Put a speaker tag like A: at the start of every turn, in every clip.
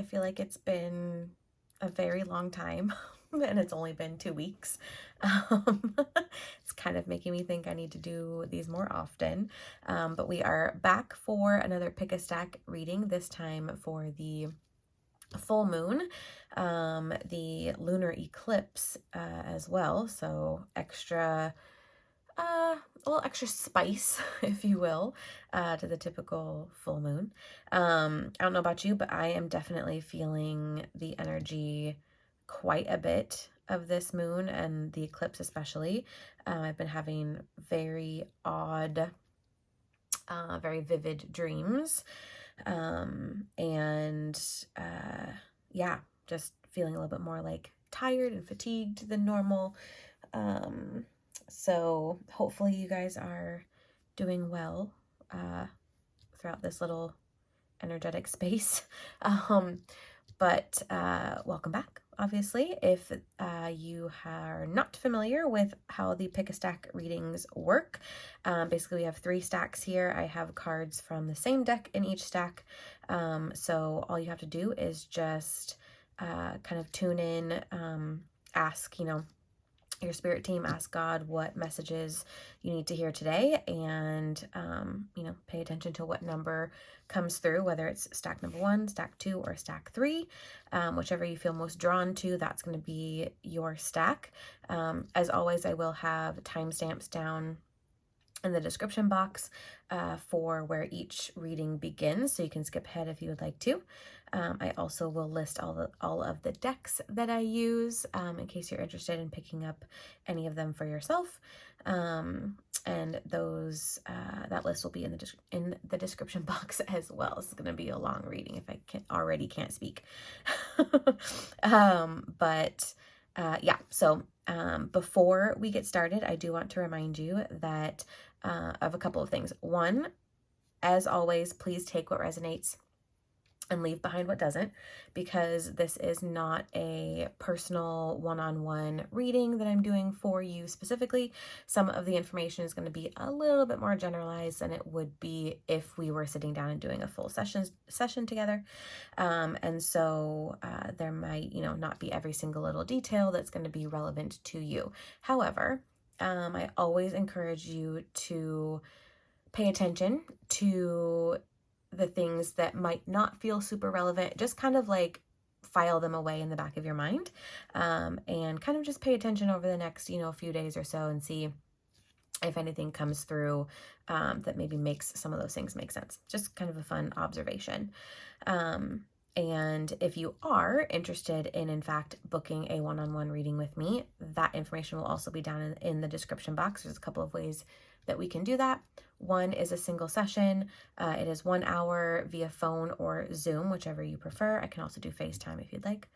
A: I feel like it's been a very long time and it's only been 2 weeks. It's kind of making me think I need to do these more often. But we are back for another Pick a Stack reading, this time for the full moon, the lunar eclipse as well. So extra, a little extra spice, if you will, to the typical full moon. I don't know about you, but I am definitely feeling the energy quite a bit of this moon and the eclipse especially. I've been having very odd, very vivid dreams. Yeah, just feeling a little bit more like tired and fatigued than normal. So hopefully you guys are doing well throughout this little energetic space. But welcome back, obviously. If you are not familiar with how the Pick a Stack readings work, basically we have 3 stacks here. I have cards from the same deck in each stack. So all you have to do is just kind of tune in, ask, your spirit team, ask God what messages you need to hear today, and pay attention to what number comes through, whether it's stack number 1, stack 2, or stack 3. Whichever you feel most drawn to, that's going to be your stack. As always, I will have timestamps down in the description box for where each reading begins, so you can skip ahead if you would like to. I also will list all of the decks that I use in case you're interested in picking up any of them for yourself. And those that list will be in the description box as well. This is going to be a long reading if I can't speak. Yeah, so before we get started, I do want to remind you that of a couple of things. One, as always, please take what resonates and leave behind what doesn't, because this is not a personal one-on-one reading that I'm doing for you specifically. Some of the information is going to be a little bit more generalized than it would be if we were sitting down and doing a full session together. And so there might, not be every single little detail that's going to be relevant to you. However, I always encourage you to pay attention to the things that might not feel super relevant. Just kind of like file them away in the back of your mind, and kind of just pay attention over the next, few days or so, and see if anything comes through that maybe makes some of those things make sense. Just kind of a fun observation. And if you are interested in fact, booking a one-on-one reading with me, that information will also be down in the description box. There's a couple of ways that we can do that. One is a single session. It is 1 hour via phone or Zoom, whichever you prefer. I can also do FaceTime if you'd like.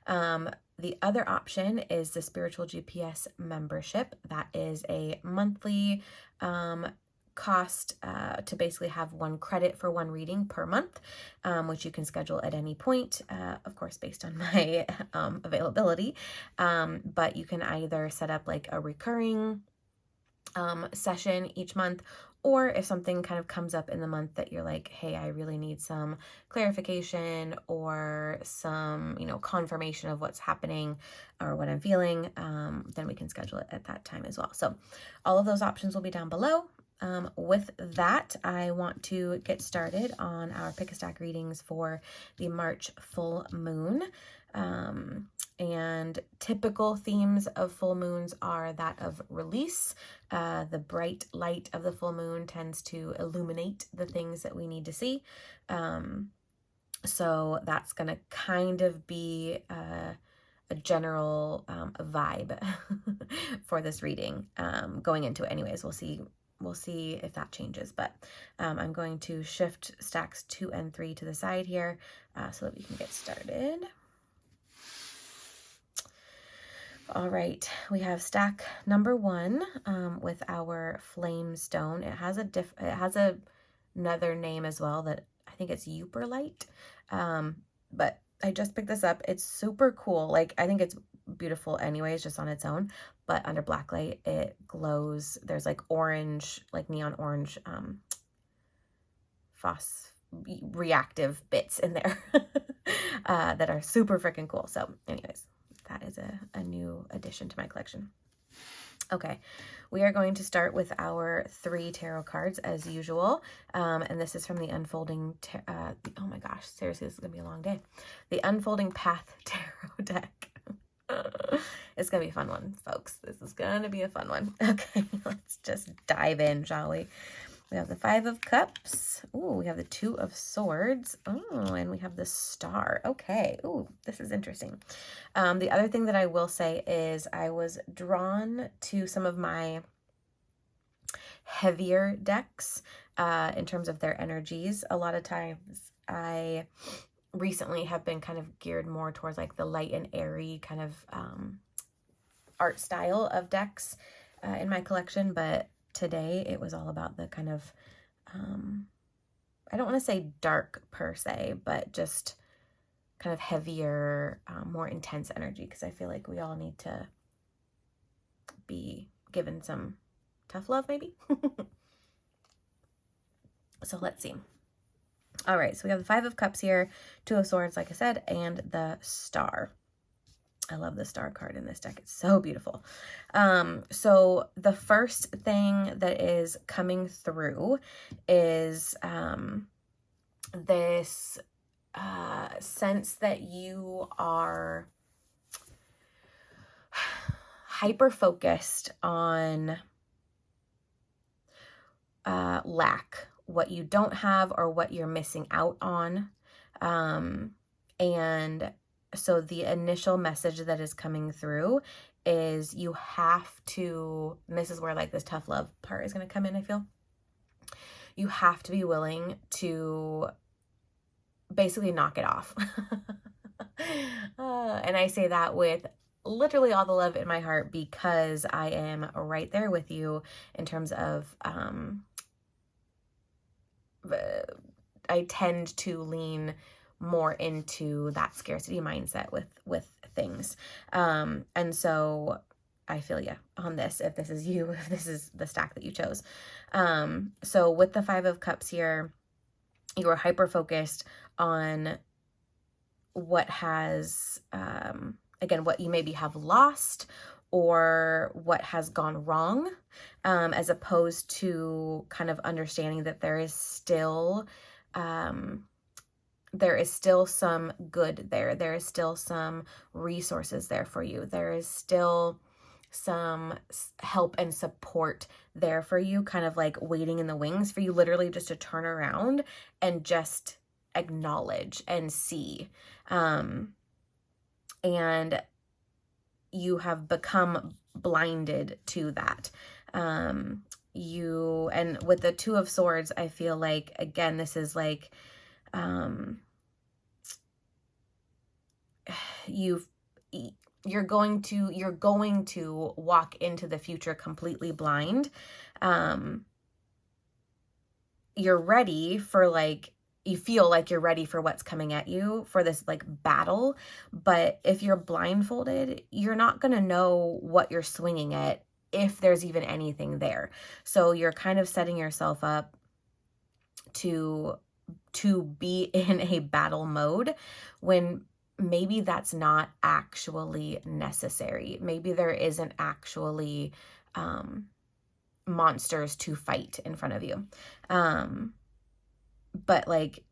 A: The other option is the Spiritual GPS membership. That is a monthly cost to basically have 1 credit for 1 reading per month, which you can schedule at any point, of course, based on my availability. But you can either set up like a recurring session each month, or if something kind of comes up in the month that you're like, hey, I really need some clarification or some, confirmation of what's happening or what I'm feeling, then we can schedule it at that time as well. So all of those options will be down below. With that, I want to get started on our Pick a Stack readings for the March full moon. And typical themes of full moons are that of release. The bright light of the full moon tends to illuminate the things that we need to see. So that's going to kind of be a general vibe for this reading. Going into it anyways, we'll see if that changes, but I'm going to shift stacks 2 and 3 to the side here so that we can get started. All right, we have stack number 1 with our flame stone. It has another name as well that I think it's Euperlite, but I just picked this up. It's super cool. Like, I think it's beautiful anyways, just on its own, but under black light, it glows. There's like orange, like neon orange reactive bits in there that are super freaking cool. So anyways, that is a new addition to my collection. Okay, we are going to start with our 3 tarot cards as usual. And this is from the Unfolding, oh my gosh, seriously, this is going to be a long day. The Unfolding Path Tarot deck. It's going to be a fun one, folks. This is going to be a fun one. Okay, let's just dive in, shall we? We have the 5 of Cups. Ooh, we have the 2 of Swords. Oh, and we have the Star. Okay. Ooh, this is interesting. The other thing that I will say is I was drawn to some of my heavier decks in terms of their energies. A lot of times I recently have been kind of geared more towards like the light and airy kind of art style of decks in my collection, but today it was all about the kind of I don't want to say dark per se, but just kind of heavier, more intense energy, because I feel like we all need to be given some tough love maybe. So let's see. All right, so we have the 5 of Cups here, 2 of Swords, like I said, and the Star. I love the Star card in this deck. It's so beautiful. So the first thing that is coming through is this sense that you are hyper-focused on lack, what you don't have or what you're missing out on. And so the initial message that is coming through is you have to, and this is where like this tough love part is going to come in, I feel. You have to be willing to basically knock it off. And I say that with literally all the love in my heart, because I am right there with you in terms of I tend to lean more into that scarcity mindset with things. And so I feel you on this, if this is you, if this is the stack that you chose. So with the 5 of Cups here, you are hyper-focused on what has, again, what you maybe have lost or what has gone wrong, as opposed to kind of understanding that there is still some good there. There is still some resources there for you. There is still some help and support there for you, kind of like waiting in the wings for you literally just to turn around and just acknowledge and see. And you have become blinded to that. And with the 2 of Swords, I feel like, again, this is like, you're going to walk into the future completely blind. You're ready for like, you feel like you're ready for what's coming at you for this like battle, but if you're blindfolded, you're not going to know what you're swinging at, if there's even anything there. So you're kind of setting yourself up to be in a battle mode when maybe that's not actually necessary. Maybe there isn't actually monsters to fight in front of you. But like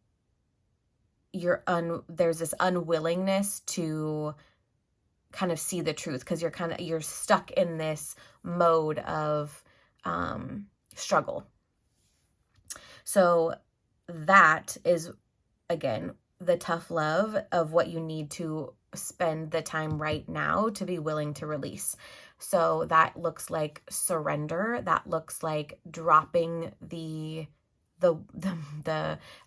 A: there's this unwillingness to kind of see the truth, because you're stuck in this mode of struggle. So that is, again, the tough love of what you need to spend the time right now to be willing to release. So that looks like surrender. That looks like dropping the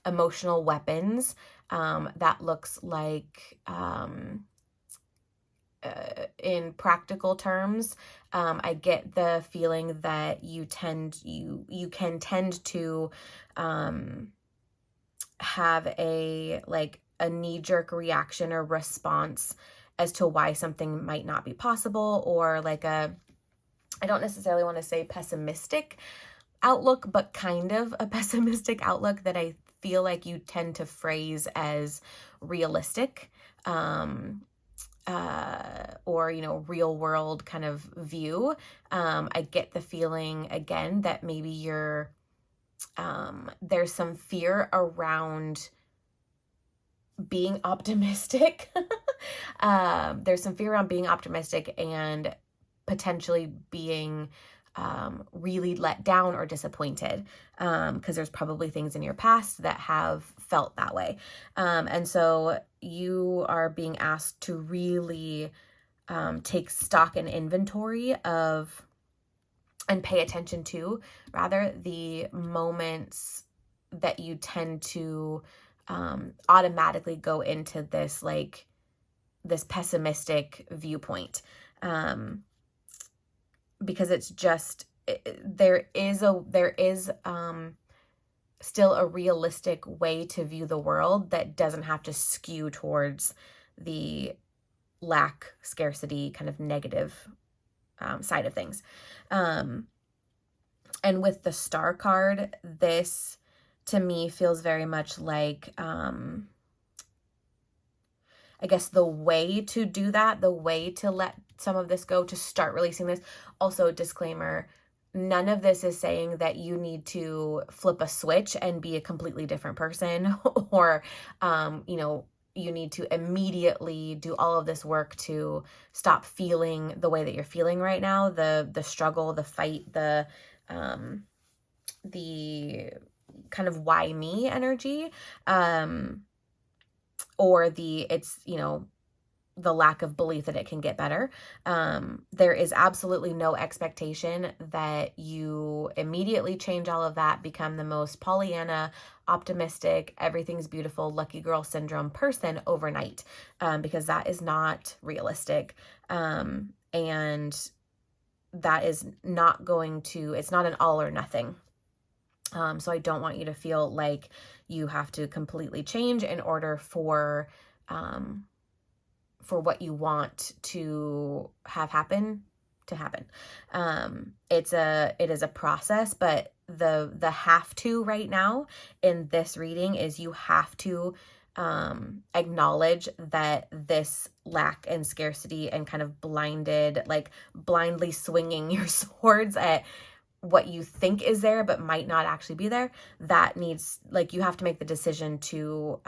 A: emotional weapons. That looks like, in practical terms, I get the feeling that you can tend to have a knee-jerk reaction or response as to why something might not be possible, or like I don't necessarily want to say pessimistic outlook, but kind of a pessimistic outlook that I feel like you tend to phrase as realistic, or, you know, real world kind of view. I get the feeling again that maybe you're, there's some fear around being optimistic. There's some fear around being optimistic and potentially being really let down or disappointed, because there's probably things in your past that have felt that way. And so you are being asked to really take stock and inventory of, and pay attention to, rather, the moments that you tend to automatically go into this, like, this pessimistic viewpoint. Because it's just, there is still a realistic way to view the world that doesn't have to skew towards the lack, scarcity, kind of negative side of things. And with the star card, this to me feels very much like, I guess the way to do that, the way to let some of this go, to start releasing this. Also, disclaimer, none of this is saying that you need to flip a switch and be a completely different person, or, you know, you need to immediately do all of this work to stop feeling the way that you're feeling right now, the struggle, the fight, the kind of why me energy, or it's, you know, the lack of belief that it can get better. There is absolutely no expectation that you immediately change all of that, become the most Pollyanna, optimistic, everything's beautiful, lucky girl syndrome person overnight, because that is not realistic. And that is not going to, it's not an all or nothing. So I don't want you to feel like you have to completely change in order for what you want to have happen to happen. It is a process, but the have to right now in this reading is you have to acknowledge that this lack and scarcity and kind of blindly swinging your swords at what you think is there but might not actually be there, that needs, like, you have to make the decision to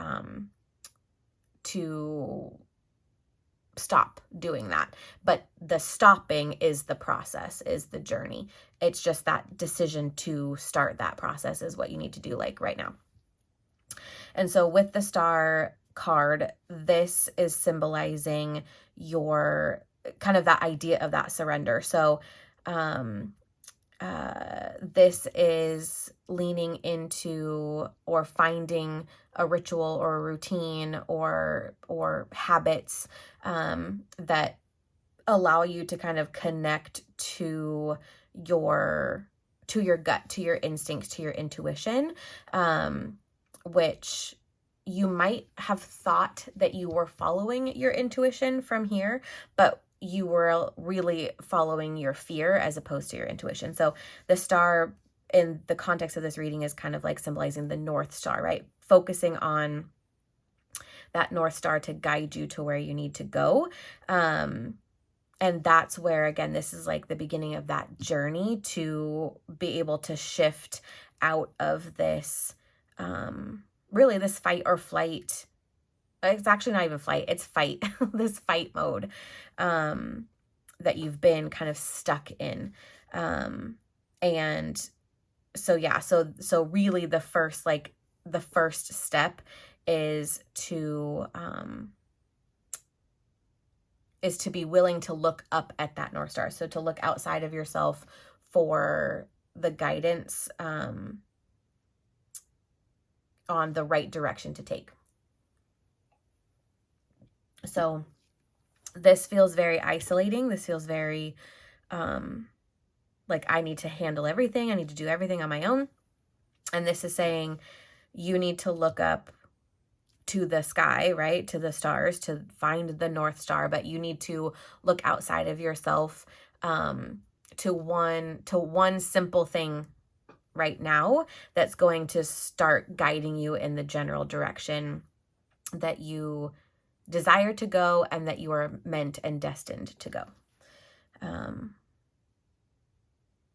A: stop doing that. But the stopping is the process, is the journey. It's just that decision to start that process is what you need to do, like, right now. And so with the star card, this is symbolizing your kind of that idea of that surrender. So this is leaning into or finding a ritual or a routine or habits that allow you to kind of connect to your gut, to your instincts, to your intuition, which you might have thought that you were following your intuition from here, but you were really following your fear as opposed to your intuition. So the star in the context of this reading is kind of like symbolizing the North Star, right? Focusing on that North Star to guide you to where you need to go. And that's where, again, this is like the beginning of that journey to be able to shift out of this, really this fight or flight. It's actually not even flight, it's fight, this fight mode that you've been kind of stuck in. And so, yeah, so really the first step is to be willing to look up at that North Star. So to look outside of yourself for the guidance on the right direction to take. So this feels very isolating. This feels very like I need to handle everything. I need to do everything on my own. And this is saying you need to look up to the sky, right? To the stars to find the North Star, but you need to look outside of yourself to one simple thing right now that's going to start guiding you in the general direction that you desire to go and that you are meant and destined to go.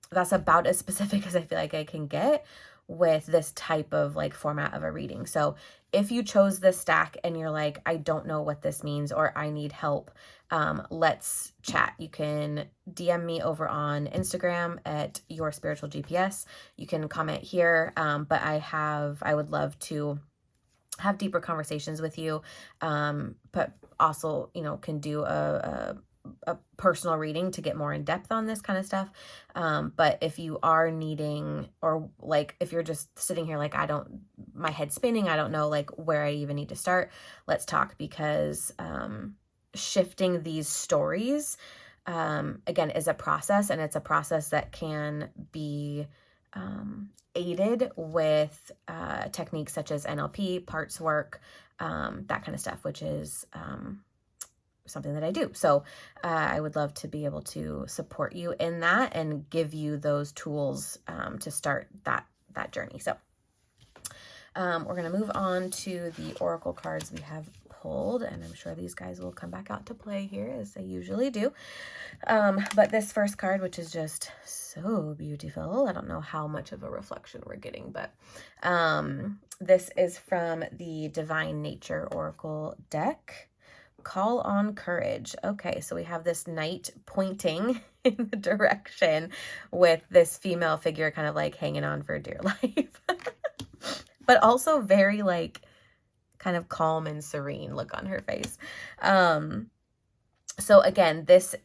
A: That's about as specific as I feel like I can get with this type of like format of a reading. So if you chose this stack and you're like, I don't know what this means, or I need help, let's chat. You can DM me over on Instagram at Your Spiritual GPS. You can comment here, but I would love to have deeper conversations with you, but also, you know, can do a personal reading to get more in depth on this kind of stuff. But if you are needing, or like, if you're just sitting here like, my head's spinning, I don't know like where I even need to start, let's talk, because shifting these stories, again, is a process, and it's a process that can be aided with techniques such as NLP, parts work, that kind of stuff, which is something that I do. So I would love to be able to support you in that and give you those tools to start that journey. So we're going to move on to the oracle cards we have pulled, and I'm sure these guys will come back out to play here as they usually do. But this first card, which is just so beautiful, I don't know how much of a reflection we're getting, but this is from the Divine Nature Oracle deck. Call on courage. Okay, so we have this knight pointing in the direction with this female figure kind of like hanging on for dear life. But also very like kind of calm and serene look on her face. So again, this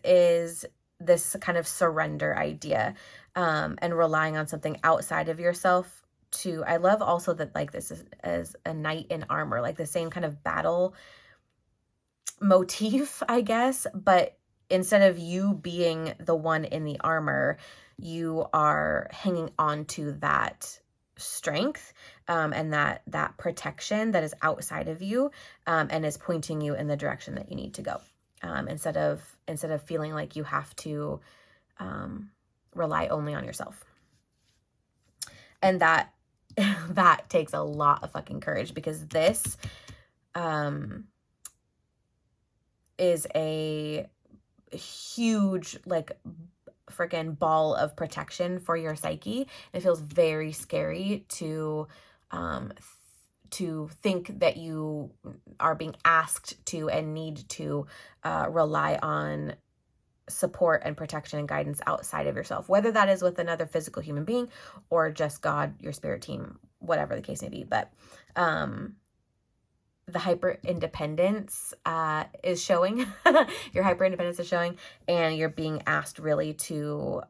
A: is this kind of surrender idea, and relying on something outside of yourself to, I love also that like this is as a knight in armor, like the same kind of battle motif, I guess, but instead of you being the one in the armor, you are hanging on to that strength, and that protection that is outside of you, and is pointing you in the direction that you need to go, instead of feeling like you have to rely only on yourself. And that takes a lot of fucking courage, because this is a huge like freaking ball of protection for your psyche. It feels very scary to think that you are being asked to and need to rely on support and protection and guidance outside of yourself, whether that is with another physical human being or just God, your spirit team, whatever the case may be. But the hyper independence is showing. Your hyper independence is showing, and you're being asked really to,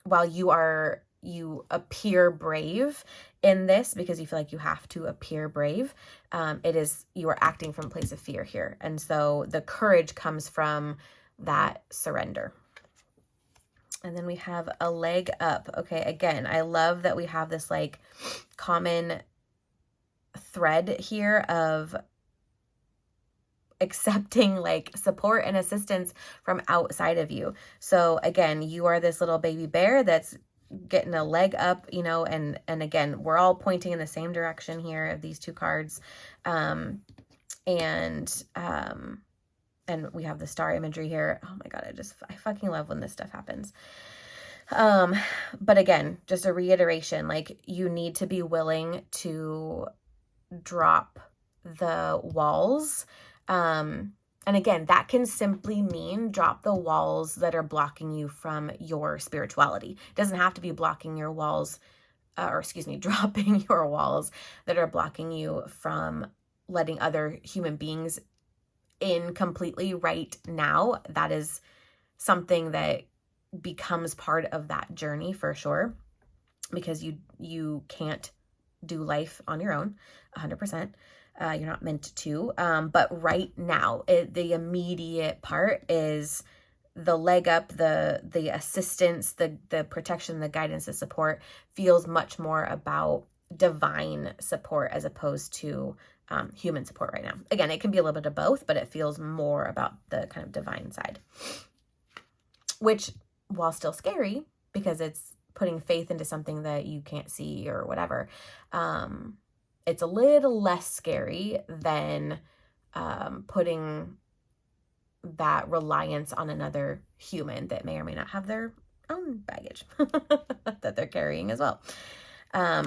A: while you appear brave in this because you feel like you have to appear brave, you are acting from a place of fear here. And so the courage comes from that surrender. And then we have a leg up. Okay, again, I love that we have this like common thread here of accepting like support and assistance from outside of you. So again, you are this little baby bear that's getting a leg up, you know, and again, we're all pointing in the same direction here of these two cards. And we have the star imagery here. Oh my God, I fucking love when this stuff happens. But again, just a reiteration, like you need to be willing to drop the walls. And again, that can simply mean drop the walls that are blocking you from your spirituality. It doesn't have to be blocking your walls, dropping your walls that are blocking you from letting other human beings in completely right now. That is something that becomes part of that journey for sure, because you can't do life on your own 100%. You're not meant to. But right now, the immediate part is the leg up, the assistance, the protection, the guidance, the support feels much more about divine support as opposed to human support right now. Again, it can be a little bit of both, but it feels more about the kind of divine side, which, while still scary because it's putting faith into something that you can't see or whatever. It's a little less scary than putting that reliance on another human that may or may not have their own baggage that they're carrying as well. By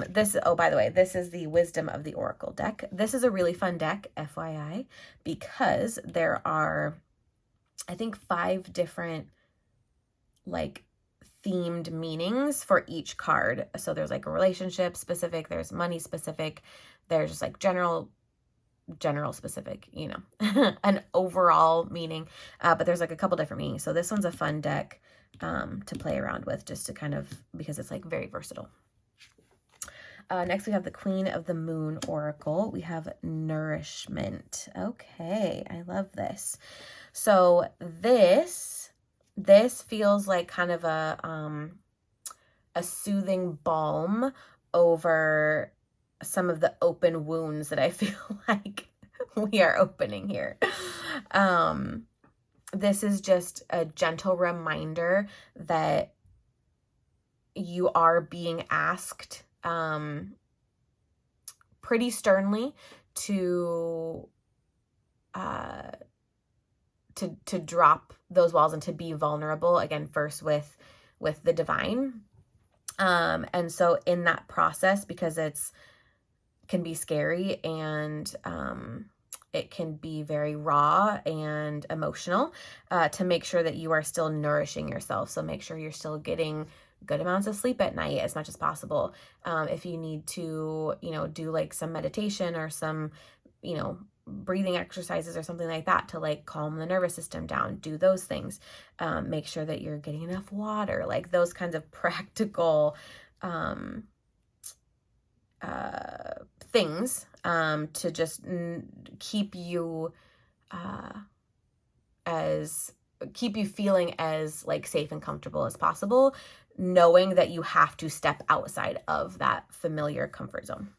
A: the way, this is the Wisdom of the Oracle deck. This is a really fun deck, FYI, because there are, I think, 5 different like themed meanings for each card. So there's like a relationship specific, there's money specific, there's just like general specific, you know, an overall meaning. But there's like a couple different meanings. So this one's a fun deck to play around with, just to kind of, because it's like very versatile. Next we have the Queen of the Moon Oracle. We have Nourishment. Okay, I love this. So this feels like kind of a soothing balm over some of the open wounds that I feel like we are opening here. This is just a gentle reminder that you are being asked pretty sternly to drop those walls and to be vulnerable, again, first with the divine. And so in that process, because can be scary and it can be very raw and emotional, to make sure that you are still nourishing yourself. So make sure you're still getting good amounts of sleep at night as much as possible. If you need to, you know, do like some meditation or some, you know, breathing exercises or something like that to like calm the nervous system down, do those things. Make sure that you're getting enough water, like those kinds of practical things to just keep you feeling as like safe and comfortable as possible, knowing that you have to step outside of that familiar comfort zone.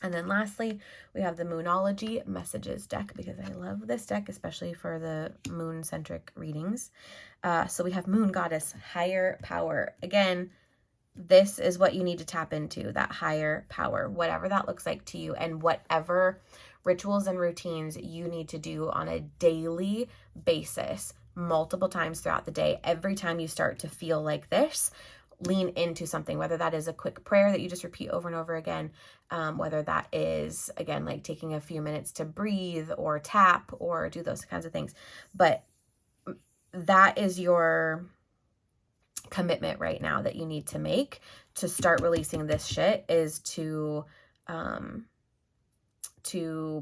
A: And then lastly, we have the Moonology Messages deck, because I love this deck, especially for the moon-centric readings. So we have Moon Goddess, Higher Power. Again, this is what you need to tap into, that higher power, whatever that looks like to you, and whatever rituals and routines you need to do on a daily basis, multiple times throughout the day. Every time you start to feel like this, lean into something, whether that is a quick prayer that you just repeat over and over again, whether that is, again, like taking a few minutes to breathe or tap or do those kinds of things. But that is your commitment right now that you need to make to start releasing this shit, is to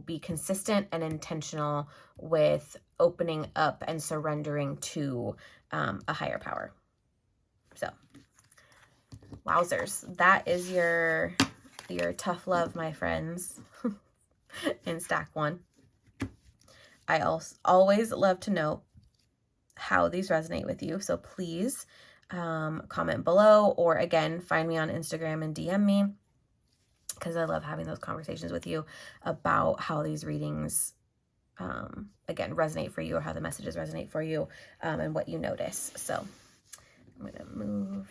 A: be consistent and intentional with opening up and surrendering to a higher power. So wowzers, that is your tough love, my friends, in stack 1. I always love to know how these resonate with you. So please comment below, or again, find me on Instagram and DM me, because I love having those conversations with you about how these readings, again, resonate for you, or how the messages resonate for you, and what you notice. So I'm going to move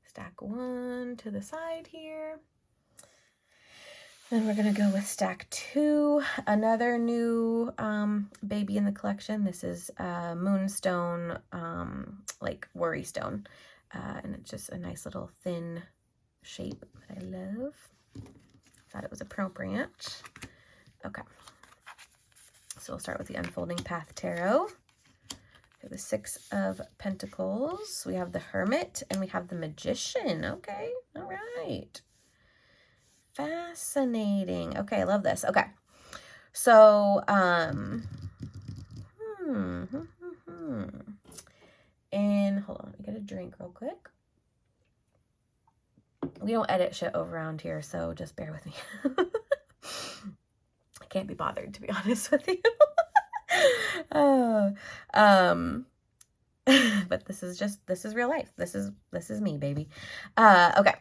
A: stack 1 to the side here. Then we're going to go with stack 2, another new baby in the collection. This is Moonstone, like Worry Stone. And it's just a nice little thin shape that I love. Thought it was appropriate. Okay. So we'll start with the Unfolding Path Tarot. We have the 6 of Pentacles. We have the Hermit, and we have the Magician. Okay. All right. Fascinating. Okay, I love this. Okay. So, and hold on, let me get a drink real quick. We don't edit shit over around here, so just bear with me. I can't be bothered, to be honest with you. But this is real life. This is me, baby. Okay.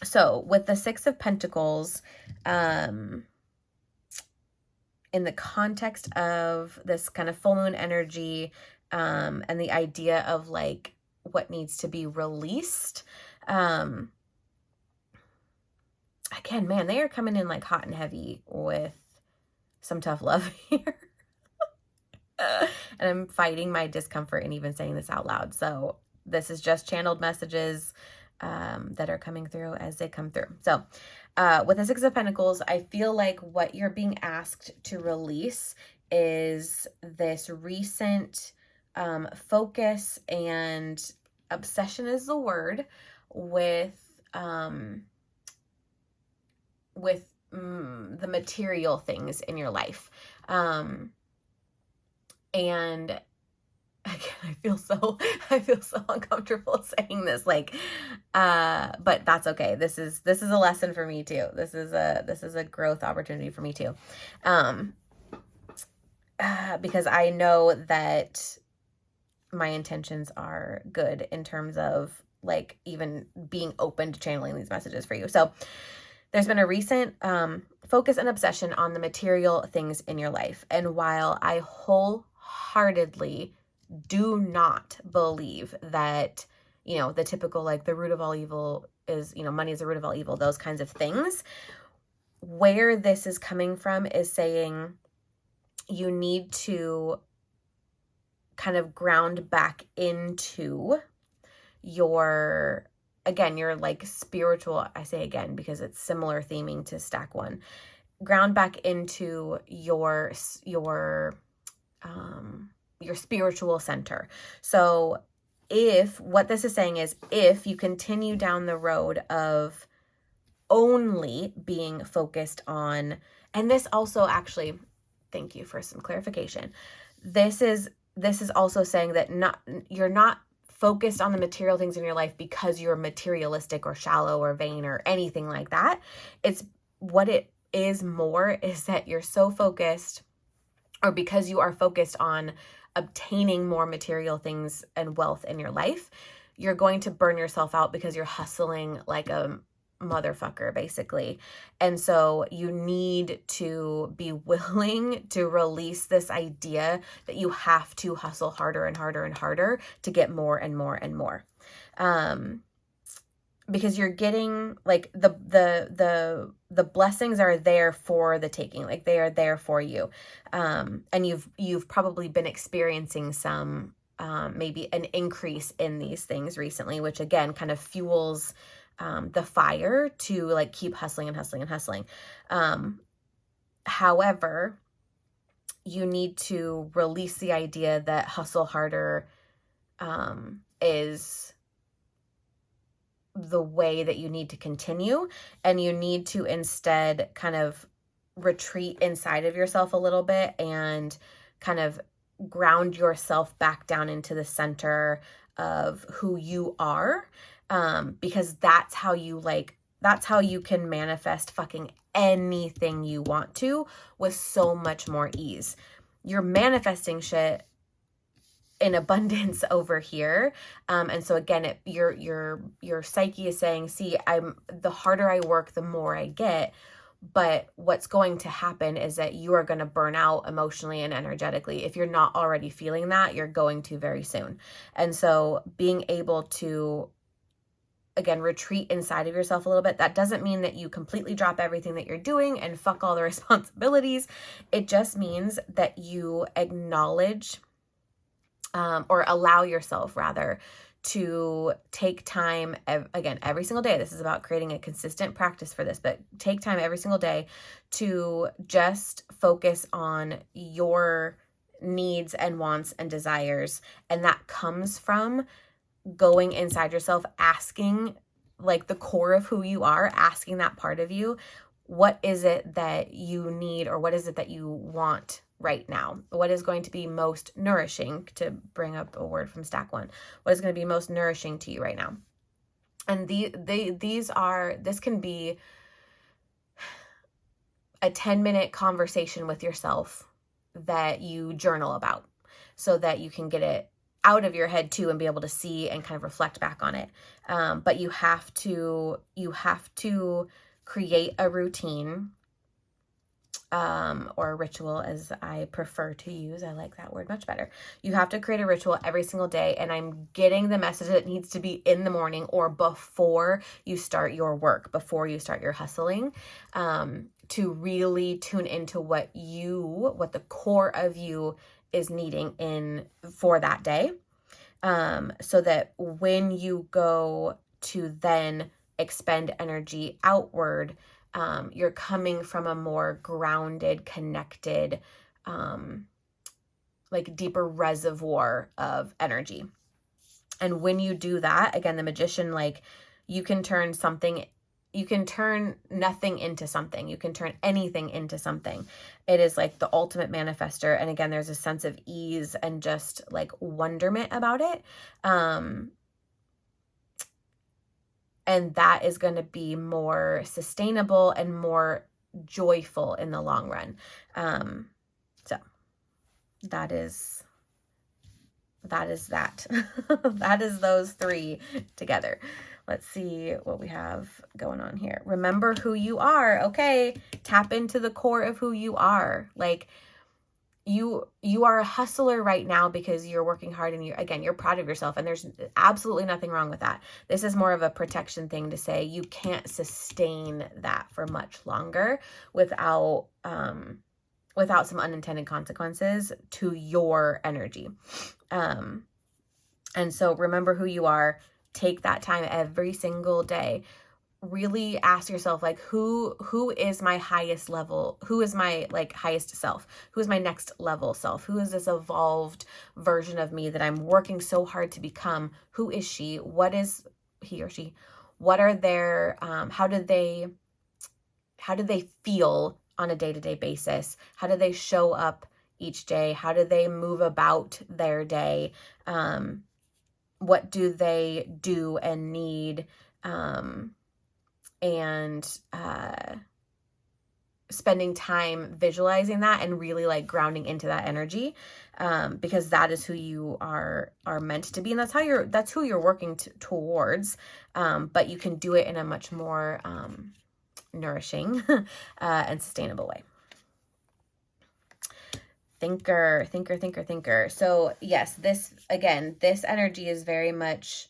A: So with the 6 of Pentacles, in the context of this kind of full moon energy, and the idea of like what needs to be released. Again, man, they are coming in like hot and heavy with some tough love here. And I'm fighting my discomfort in even saying this out loud. So this is just channeled messages that are coming through as they come through. So with the Six of Pentacles, I feel like what you're being asked to release is this recent focus and obsession is the word with the material things in your life. And again, I feel so uncomfortable saying this, like, but that's okay. This is a lesson for me too. This is a growth opportunity for me too. Because I know that my intentions are good in terms of like even being open to channeling these messages for you. So there's been a recent focus and obsession on the material things in your life. And while I wholeheartedly do not believe that, you know, the typical, like the root of all evil is, you know, money is the root of all evil, those kinds of things, where this is coming from is saying you need to kind of ground back into your, again, your like spiritual, I say again, because it's similar theming to stack one, ground back into your spiritual center. So if what this is saying is, if you continue down the road of only being focused on, and this also actually, thank you for some clarification. This is also saying that you're not focused on the material things in your life because you're materialistic or shallow or vain or anything like that. It's what it is more is that you're so focused, or because you are focused on obtaining more material things and wealth in your life, you're going to burn yourself out because you're hustling like a motherfucker, basically. And so you need to be willing to release this idea that you have to hustle harder and harder and harder to get more and more and more. Because you're getting like the blessings are there for the taking, like they are there for you. And you've probably been experiencing some maybe an increase in these things recently, which again kind of fuels the fire to like keep hustling and hustling and hustling. However, you need to release the idea that hustle harder is the way that you need to continue, and you need to instead kind of retreat inside of yourself a little bit and kind of ground yourself back down into the center of who you are. Because that's how you can manifest fucking anything you want to with so much more ease. You're manifesting shit in abundance over here. And so again, your psyche is saying, see, the harder I work, the more I get. But what's going to happen is that you are going to burn out emotionally and energetically. If you're not already feeling that, you're going to very soon. And so being able to, again, retreat inside of yourself a little bit. That doesn't mean that you completely drop everything that you're doing and fuck all the responsibilities. It just means that you acknowledge, or allow yourself rather, to take time, again, every single day. This is about creating a consistent practice for this, but take time every single day to just focus on your needs and wants and desires. And that comes from going inside yourself, asking, like the core of who you are, asking that part of you, what is it that you need, or what is it that you want right now? What is going to be most nourishing, to bring up a word from stack one, what is going to be most nourishing to you right now? And this can be a 10-minute conversation with yourself that you journal about, so that you can get it out of your head too and be able to see and kind of reflect back on it. But you have to create a routine or a ritual, as I prefer to use. I like that word much better. You have to create a ritual every single day, and I'm getting the message that it needs to be in the morning or before you start your work, before you start your hustling, to really tune into what the core of you is needing for that day, so that when you go to then expend energy outward, you're coming from a more grounded, connected, like deeper reservoir of energy. And when you do that, again, the magician, like, you can turn nothing into something. You can turn anything into something. It is like the ultimate manifester. And again, there's a sense of ease and just like wonderment about it. And that is going to be more sustainable and more joyful in the long run. So that is that. That is those three together. Let's see what we have going on here. Remember who you are. Okay. Tap into the core of who you are. Like, you are a hustler right now because you're working hard and you're proud of yourself, and there's absolutely nothing wrong with that. This is more of a protection thing to say you can't sustain that for much longer without some unintended consequences to your energy. And so remember who you are. Take that time every single day. Really ask yourself, like, who is my highest level? Who is my like highest self? Who is my next level self? Who is this evolved version of me that I'm working so hard to become? Who is she? What is he or she? What are their, how do they feel on a day-to-day basis? How do they show up each day? How do they move about their day? What do they do and need? And spending time visualizing that and really like grounding into that energy, because that is who you are meant to be, and that's who you're working towards. But you can do it in a much more nourishing and sustainable way. Thinker. So yes, this energy is very much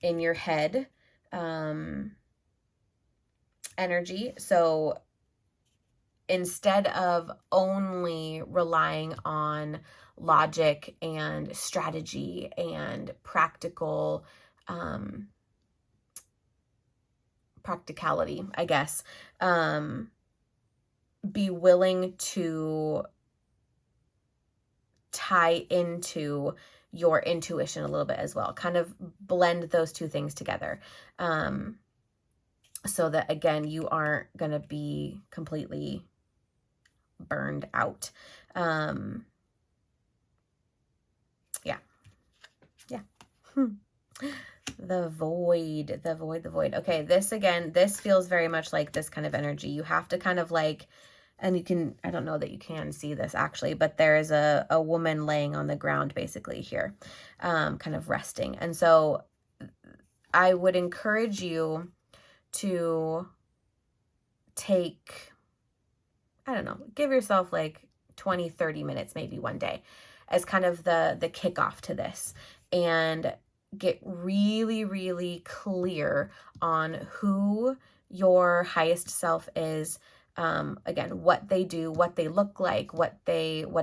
A: in your head. Energy. So instead of only relying on logic and strategy and practicality, I guess, be willing to tie into your intuition a little bit as well. Kind of blend those two things together. So that, again, you aren't going to be completely burned out. Yeah. The void. Okay, this feels very much like this kind of energy. You have to kind of like, and I don't know that you can see this actually, but there is a woman laying on the ground basically here, kind of resting. And so I would encourage you to take, I don't know, give yourself like 20, 30 minutes, maybe one day, as kind of the kickoff to this, and get really, really clear on who your highest self is. Again, what they do, what they look like, what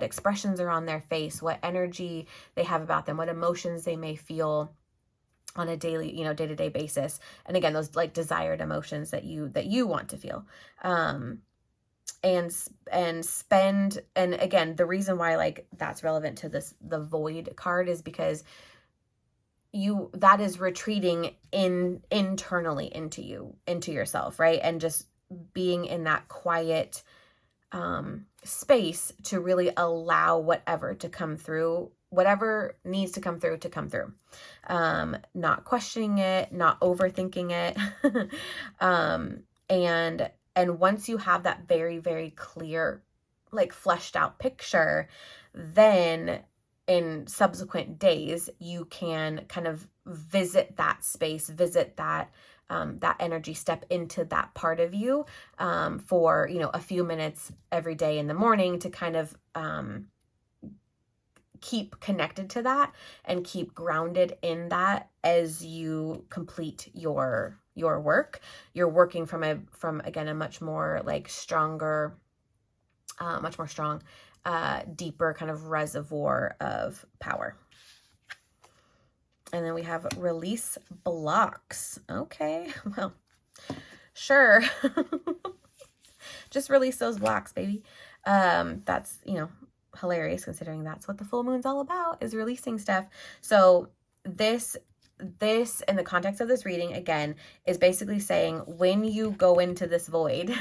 A: expressions are on their face, what energy they have about them, what emotions they may feel on a daily, day-to-day basis. And again, those like desired emotions that you want to feel. And spend, and again, the reason why like that's relevant to the void card is because that is retreating internally into yourself, right? And just being in that quiet space to really allow whatever to come through, whatever needs to come through, not questioning it, not overthinking it. And once you have that very, very clear, like fleshed out picture, then in subsequent days, you can kind of visit that space, visit that that energy, step into that part of you for, you know, a few minutes every day in the morning to kind of keep connected to that and keep grounded in that as you complete your work. You're working from again, a much more like stronger, much more strong, deeper kind of reservoir of power. And then we have release blocks. Okay, well, sure. Just release those blocks, baby. That's, you know, hilarious considering that's what the full moon's all about, is releasing stuff. So this in the context of this reading, again, is basically saying when you go into this void,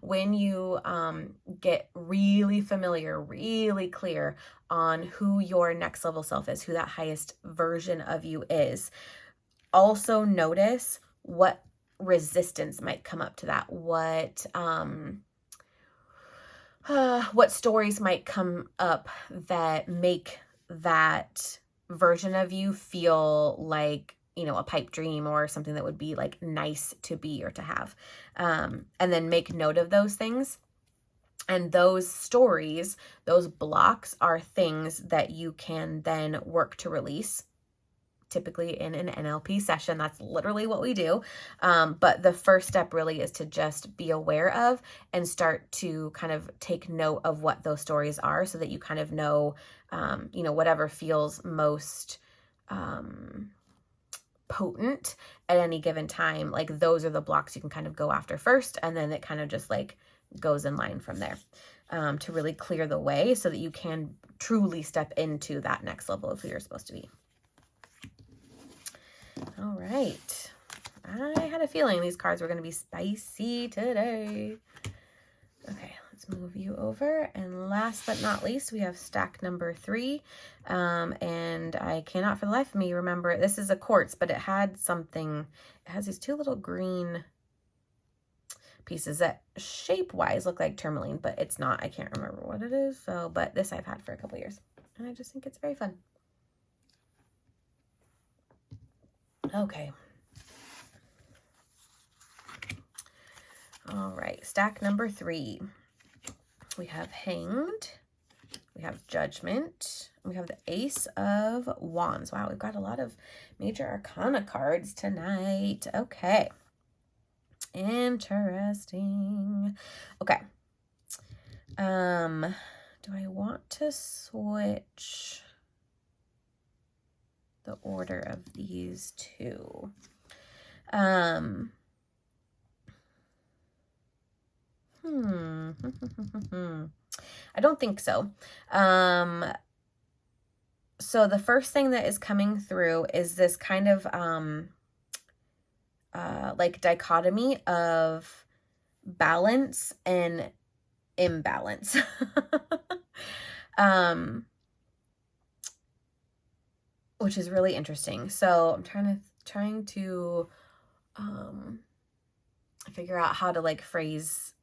A: when you get really familiar, really clear on who your next level self is, who that highest version of you is, also notice what resistance might come up to that, what stories might come up that make that version of you feel like, you know, a pipe dream or something that would be like nice to be or to have. And then make note of those things. And those stories, those blocks, are things that you can then work to release. Typically in an NLP session, that's literally what we do. But the first step really is to just be aware of and start to kind of take note of what those stories are, so that you kind of know, you know, whatever feels most potent at any given time. Like, those are the blocks you can kind of go after first, and then it kind of just like goes in line from there, to really clear the way so that you can truly step into that next level of who you're supposed to be. All right. I had a feeling these cards were going to be spicy today. Okay, let's move you over. And last but not least, we have stack number 3. And I cannot for the life of me remember, this is a quartz, but it had something, it has these 2 little green pieces that shape-wise look like tourmaline, but it's not. I can't remember what it is. So, but this I've had for a couple years, and I just think it's very fun. Okay. All right. Stack number 3. We have Hanged. We have Judgment. We have the Ace of Wands. Wow, we've got a lot of major arcana cards tonight. Okay. Interesting. Okay. Do I want to switch the order of these 2? I don't think so. So the first thing that is coming through is this kind of like dichotomy of balance and imbalance. Which is really interesting. So I'm trying to figure out how to like phrase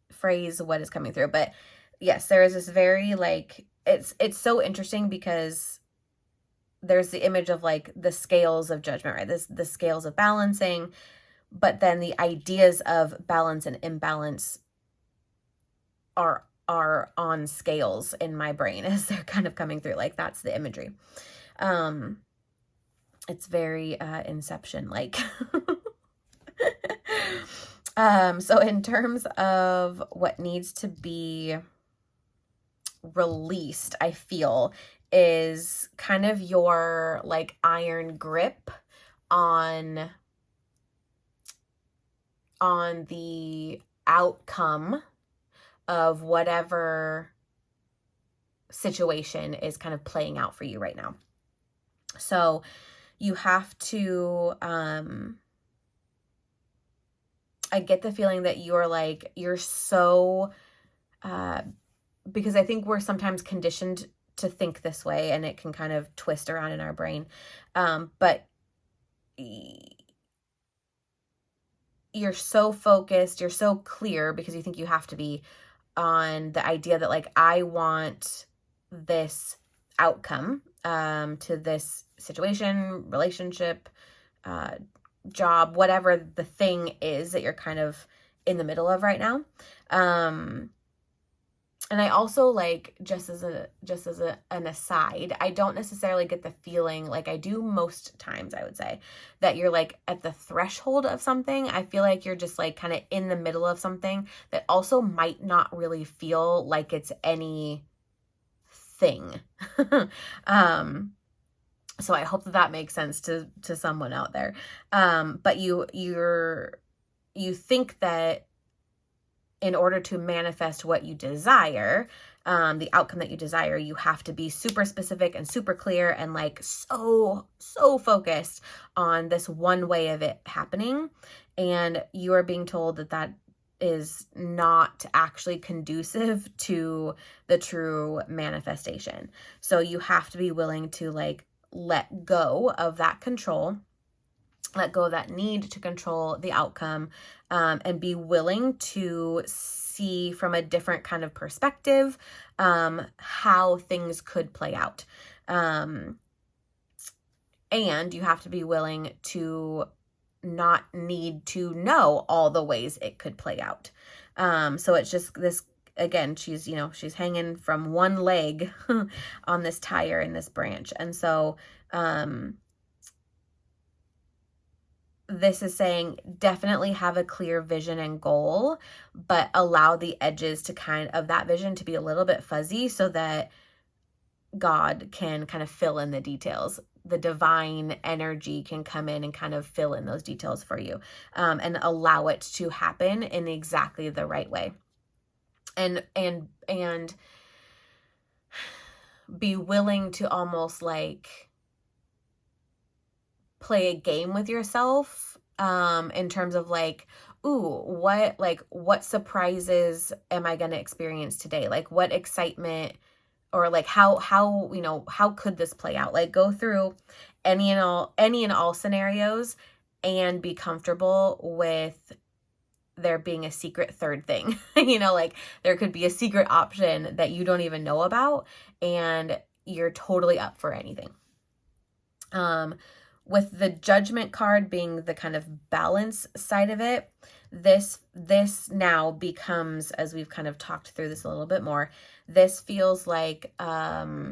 A: what is coming through. But yes, there is this very like, it's so interesting because there's the image of like the scales of judgment, right? The scales of balancing, but then the ideas of balance and imbalance are on scales in my brain as they're kind of coming through. Like, that's the imagery. It's very Inception-like. So in terms of what needs to be released, I feel, is kind of your like iron grip on the outcome of whatever situation is kind of playing out for you right now. So you have to, I get the feeling that you're so, because I think we're sometimes conditioned to think this way, and it can kind of twist around in our brain. But you're so focused, you're so clear, because you think you have to be, on the idea that like, I want this outcome to this situation, relationship, job, whatever the thing is that you're kind of in the middle of right now. And I also, like, just as an aside, I don't necessarily get the feeling, like I do most times, I would say, that you're like at the threshold of something. I feel like you're just like kind of in the middle of something that also might not really feel like it's anything. So I hope that makes sense to someone out there. But you think that in order to manifest what you desire, the outcome that you desire, you have to be super specific and super clear and like so focused on this one way of it happening. And you are being told that that is not actually conducive to the true manifestation. So you have to be willing to like let go of that control, let go of that need to control the outcome, and be willing to see from a different kind of perspective how things could play out. And you have to be willing to not need to know all the ways it could play out. So it's just this, again, she's hanging from one leg on this tire in this branch. And so this is saying definitely have a clear vision and goal, but allow the edges to of that vision to be a little bit fuzzy so that God can kind of fill in the details. The divine energy can come in and kind of fill in those details for you, and allow it to happen in exactly the right way. And be willing to almost like play a game with yourself, in terms of like, ooh, what surprises am I going to experience today? Like what excitement, or like how could this play out? Like go through any and all scenarios and be comfortable with there being a secret third thing. Like there could be a secret option that you don't even know about, and you're totally up for anything. With the Judgment card being the kind of balance side of it, this now becomes, as we've kind of talked through this a little bit more, this feels like a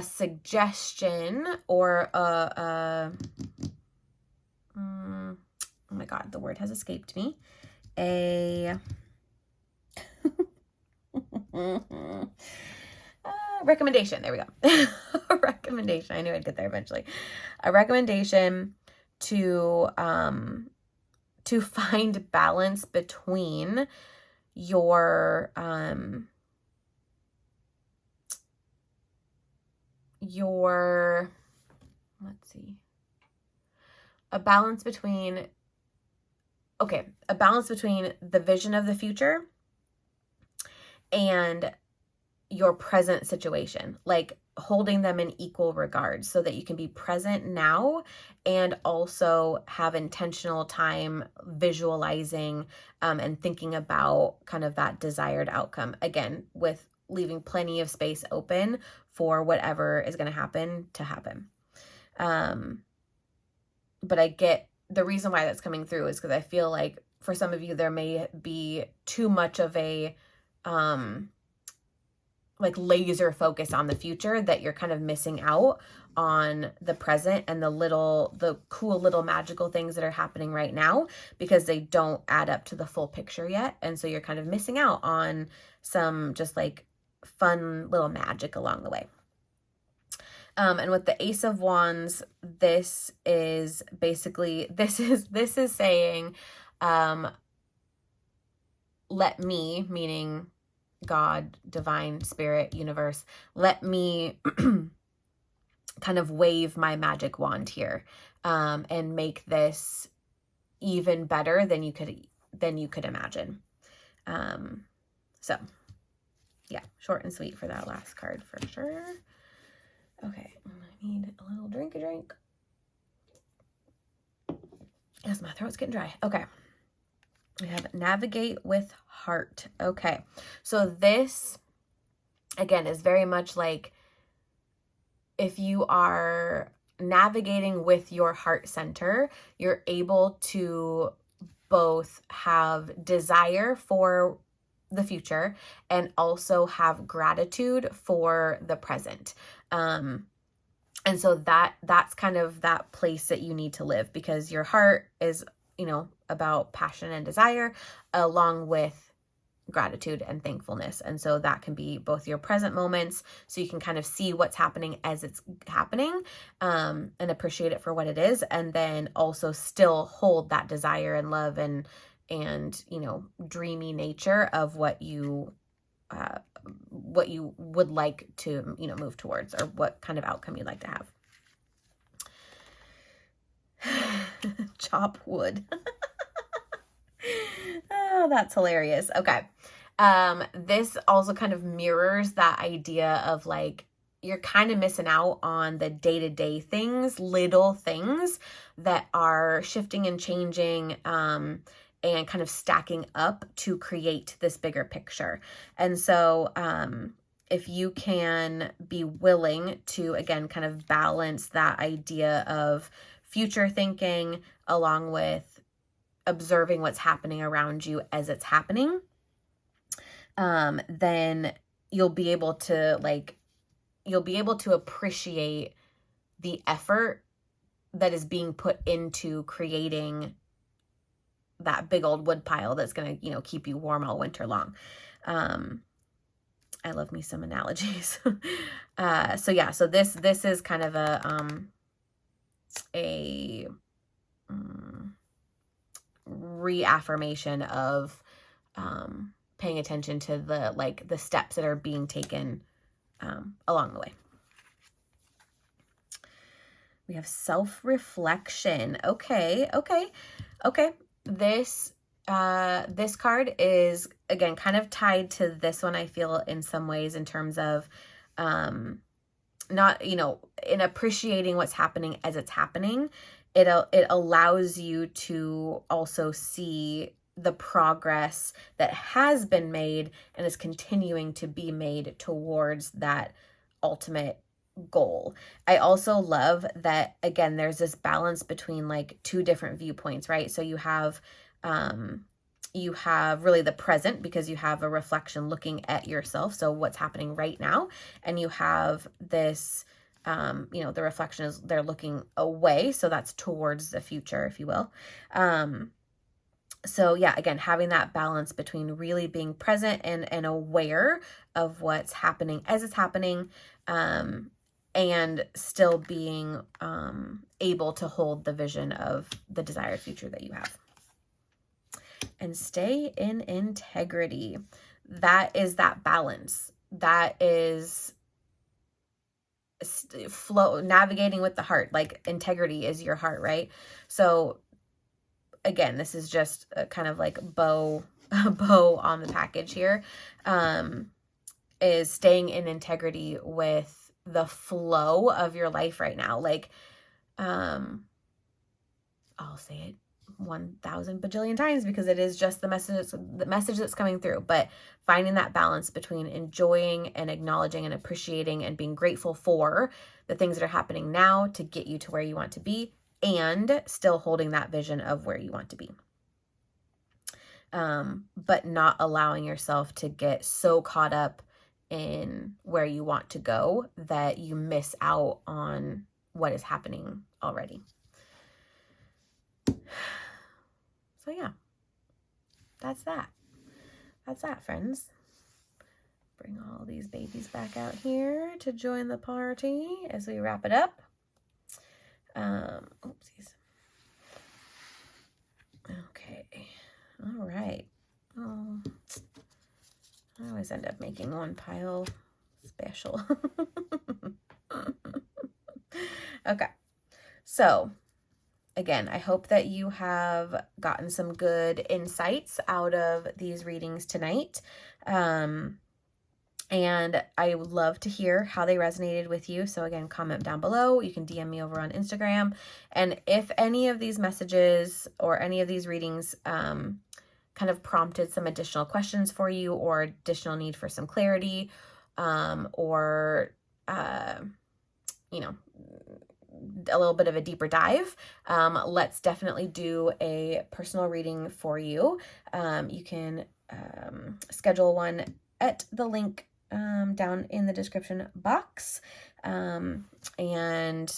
A: suggestion or oh my God, the word has escaped me. A recommendation. There we go. A recommendation. I knew I'd get there eventually. A recommendation to find balance between your let's see, a balance between the vision of the future and your present situation, like holding them in equal regard so that you can be present now and also have intentional time visualizing and thinking about kind of that desired outcome, again, with leaving plenty of space open for whatever is going to happen. But I get the reason why that's coming through is because I feel like for some of you there may be too much of a like laser focus on the future that you're kind of missing out on the present and the cool little magical things that are happening right now because they don't add up to the full picture yet. And so you're kind of missing out on some just like fun little magic along the way. And with the Ace of Wands, this is basically, this is saying, let me, meaning God, divine, spirit, universe, let me kind of wave my magic wand here, and make this even better than you could imagine. So yeah, short and sweet for that last card for sure. Okay, I need a little drink. Yes, my throat's getting dry. Okay. We have Navigate with Heart. Okay. So this, again, is very much like if you are navigating with your heart center, you're able to both have desire for the future and also have gratitude for the present. And so that's kind of that place that you need to live, because your heart is, about passion and desire along with gratitude and thankfulness. And so that can be both your present moments, so you can kind of see what's happening as it's happening, and appreciate it for what it is, and then also still hold that desire and love and dreamy nature of what you would like to move towards, or what kind of outcome you'd like to have. Chop wood. Oh, that's hilarious. Okay. This also kind of mirrors that idea of like, you're kind of missing out on the day-to-day things, little things that are shifting and changing, and kind of stacking up to create this bigger picture. And so, if you can be willing to, again, kind of balance that idea of future thinking along with observing what's happening around you as it's happening, then you'll be able to appreciate the effort that is being put into creating that big old wood pile that's going to, keep you warm all winter long. I love me some analogies. So this is kind of a reaffirmation of paying attention to the steps that are being taken along the way. We have self-reflection. Okay. This card is, again, kind of tied to this one, I feel, in some ways, in terms of not, in appreciating what's happening as it's happening. It allows you to also see the progress that has been made and is continuing to be made towards that ultimate goal. I also love that, again, there's this balance between like two different viewpoints, right? So you have really the present, because you have a reflection looking at yourself, so what's happening right now, and you have this the reflection is they're looking away, so that's towards the future, if you will. So yeah, again, having that balance between really being present and aware of what's happening as it's happening, and still being able to hold the vision of the desired future that you have. And stay in integrity. That is that balance. That is flow, navigating with the heart. Like, integrity is your heart, right? So again, this is just a kind of like bow on the package here, is staying in integrity with the flow of your life right now. Like, I'll say it 1,000 bajillion times because it is just the message that's coming through, but finding that balance between enjoying and acknowledging and appreciating and being grateful for the things that are happening now to get you to where you want to be, and still holding that vision of where you want to be. But not allowing yourself to get so caught up in where you want to go that you miss out on what is happening already. So yeah, that's that. That's that, friends. Bring all these babies back out here to join the party as we wrap it up. Oopsies. Okay. All right. Oh, I always end up making one pile special. Okay. So, again, I hope that you have gotten some good insights out of these readings tonight. And I would love to hear how they resonated with you. So again, comment down below. You can DM me over on Instagram. And if any of these messages or any of these readings kind of prompted some additional questions for you, or additional need for some clarity, or you know, a little bit of a deeper dive, let's definitely do a personal reading for you. You can schedule one at the link down in the description box. And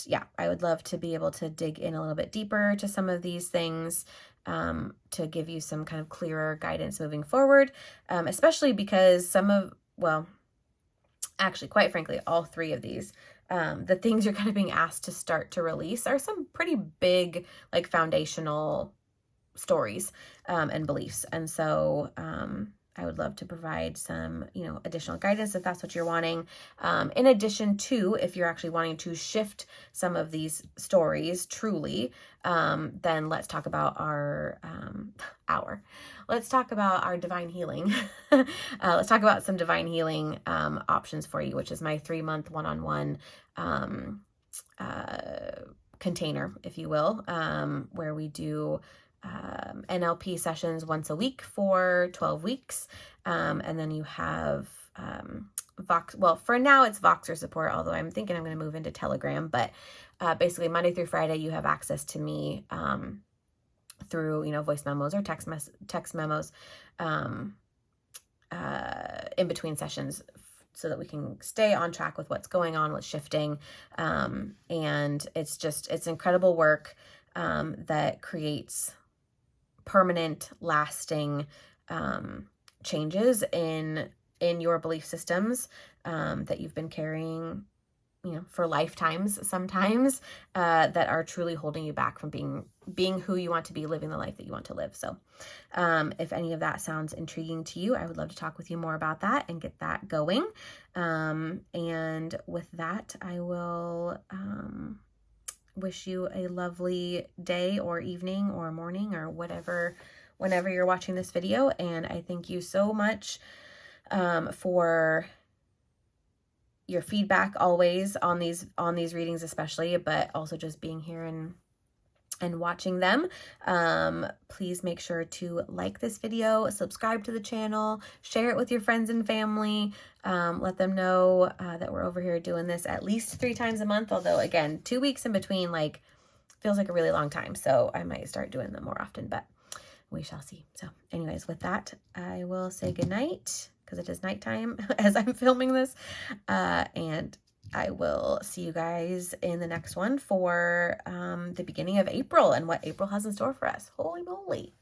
A: yeah, I would love to be able to dig in a little bit deeper to some of these things, to give you some kind of clearer guidance moving forward, especially because actually, quite frankly, all three of these, the things you're kind of being asked to start to release are some pretty big, like, foundational stories and beliefs. And so I would love to provide some, additional guidance if that's what you're wanting. In addition to, if you're actually wanting to shift some of these stories truly, then let's talk about let's talk about our divine healing. Let's talk about some divine healing options for you, which is my 3-month one-on-one container, if you will, where we do NLP sessions once a week for 12 weeks. And then you have for now it's Voxer support, although I'm thinking I'm going to move into Telegram. But basically Monday through Friday, you have access to me through, voice memos or text memos in between sessions, so that we can stay on track with what's going on with shifting. And it's incredible work that creates permanent, lasting changes in your belief systems that you've been carrying, for lifetimes sometimes, that are truly holding you back from being who you want to be, living the life that you want to live. So if any of that sounds intriguing to you, I would love to talk with you more about that and get that going. And with that, I will wish you a lovely day or evening or morning or whenever you're watching this video. And I thank you so much for your feedback always on these readings, especially, but also just being here and watching them. Please make sure to like this video, subscribe to the channel, share it with your friends and family. Let them know that we're over here doing this at least 3 times a month. Although, again, 2 weeks in between, feels like a really long time. So I might start doing them more often, but we shall see. So anyways, with that, I will say goodnight, because it is nighttime as I'm filming this. And I will see you guys in the next one for the beginning of April and what April has in store for us. Holy moly.